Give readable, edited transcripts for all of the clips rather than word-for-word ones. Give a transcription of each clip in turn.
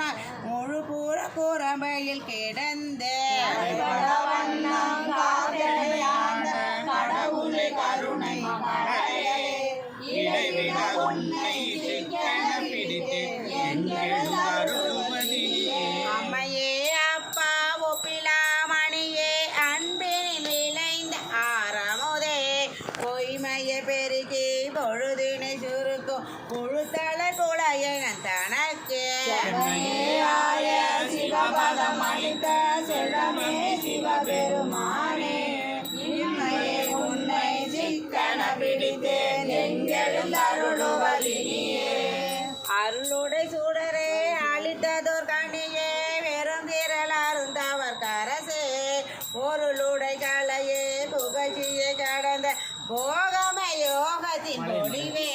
முன்னால் முழு பூர கூறம்பையில் கிடந்த கடவுளை கருணை அம்மையே அப்பா ஒப்பிலா மணியே அன்பினில் விளைந்த ஆரமுதே பொய்மையை பெருக்கி பொழுதினை சுருக்கும் புழுத்தள குளையன தனக்கு சிவபதம் அளித்த செல்வமே சிவபெருமானே உன்னை சிக்கன பிடித்தேன் எங்கெழுந்தருளுவதினியே அருளுடை சூடரே அளித்ததோர் கண்ணியே வெறும் திரள் அருந்தவர் கரசே பொருளுடை கலையே புகழ்ச்சியை கடந்த போகம யோகத்தின் பொழிவே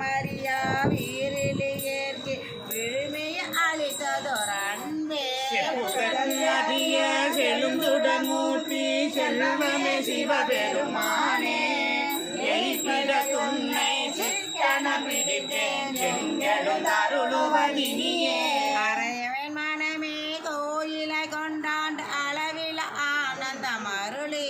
மரியா வீரிலேற்கே விழுமைய அளித்ததோர் அன்பே செல்லுந்துடன் மூர்த்தி செல்வமே சிவபெருமானே துன்னை சிக்கன பிடித்தேன் எங்கெழுந்தருளுவதினியே அறையவன் மனமே கோயிலை கொண்டாண்டு அளவில் ஆனந்தம் அருளே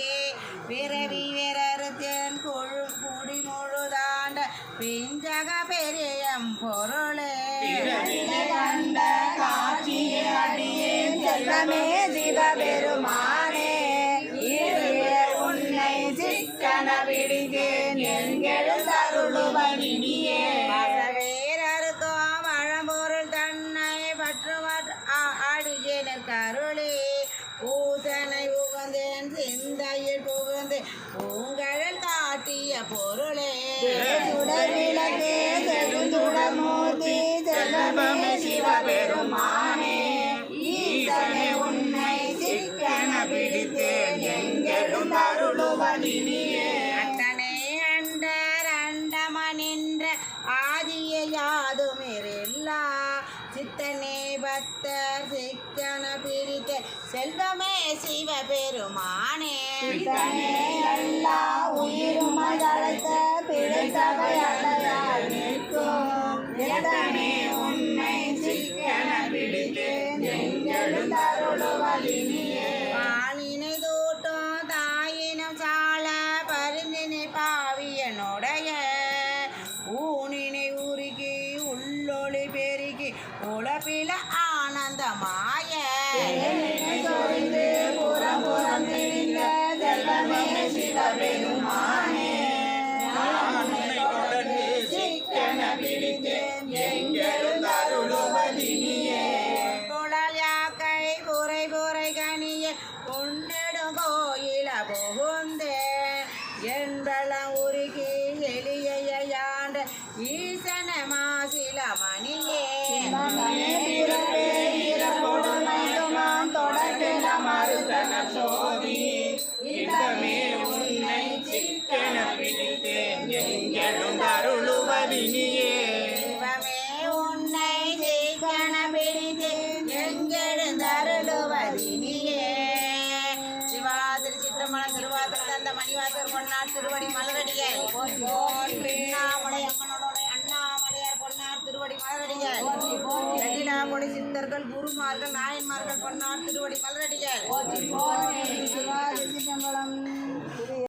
பிறவி விரறுத்தேன் குடி முழுதாண்ட பிஞ்சக பெரியம் பொருளே கண்ட காட்சியை அடியே செல்லமே சிவபெருமானே உன்னை சிக்கன பிடித்தேன் எங்கெழுந்தருளுவதினியே வேறறுக்கோ வழம்பொருள் தன்னை பற்றுமற் அடியேனர் கருளே பூசனை உகந்தேன் சிந்தையில் புகுந்து பூங்கழல் காட்டிய பொருளே சுடர்விளக்கே செழுந்துடமூர்த்தி செல்வமே சிவபெருமானே ஈசனே உன்னை சிக்கன பிடித்தேன் எங்கெழுந்தருளுவதினியே அண்டனே அண்டர் அண்டமனின்ற ஆதிய யாதுமிரில்லா சித்தனே பக்தர் சிக்கன பிரித்த செல்வமே சிவபெருமானே எல்லா உயிரும் அழைத்த பிழைத்தவை அல்லதால் நிற்கும் உன்னை சிக்கன பிடித்தேன் எங்கெழுந்தருளுவதினியே பாலினை தூட்டும் தாயினம் சால பருந்தினை பாவியனுடைய ஊனினை உருகி உள்ளொளி பெருகி உலப்பில ஆனந்தமாய புறம் தெரிந்த செல்வமே சிவபெருமானே சிக்கன பிடித்தேன் எங்கெழுந்தருளுவதினியே குழல் யாக்கை புரை புரை கனிய உன்னிடும் கோயில புகுந்தேன் என்பளம் உருகி எளியாண்ட ஈசன மாசில மணியே தொடர்பில மறுதன சோதி இதமே உன்னை சிக்கன பிடித்தேன் எங்கெழுந்தருளுவதினியே சிவமே உன்னை சிக்கன பிடித்தேன் எங்கெழுந்தருளுவதினியே சிவா திருச்சிற்றம்பலம் திருவாசர் தந்த மணிவாசர் பொன்னார் திருவடி மலரடிகள் அண்ணாமலை அம்மனோட அண்ணாமலையார் பொன்னார் திருவடி மலரடிகள் எழிலா பொடி சித்தர்கள் குருமார்கள் நாயன்மார்கள் பொன்னார் திருவடி மலரடிகள்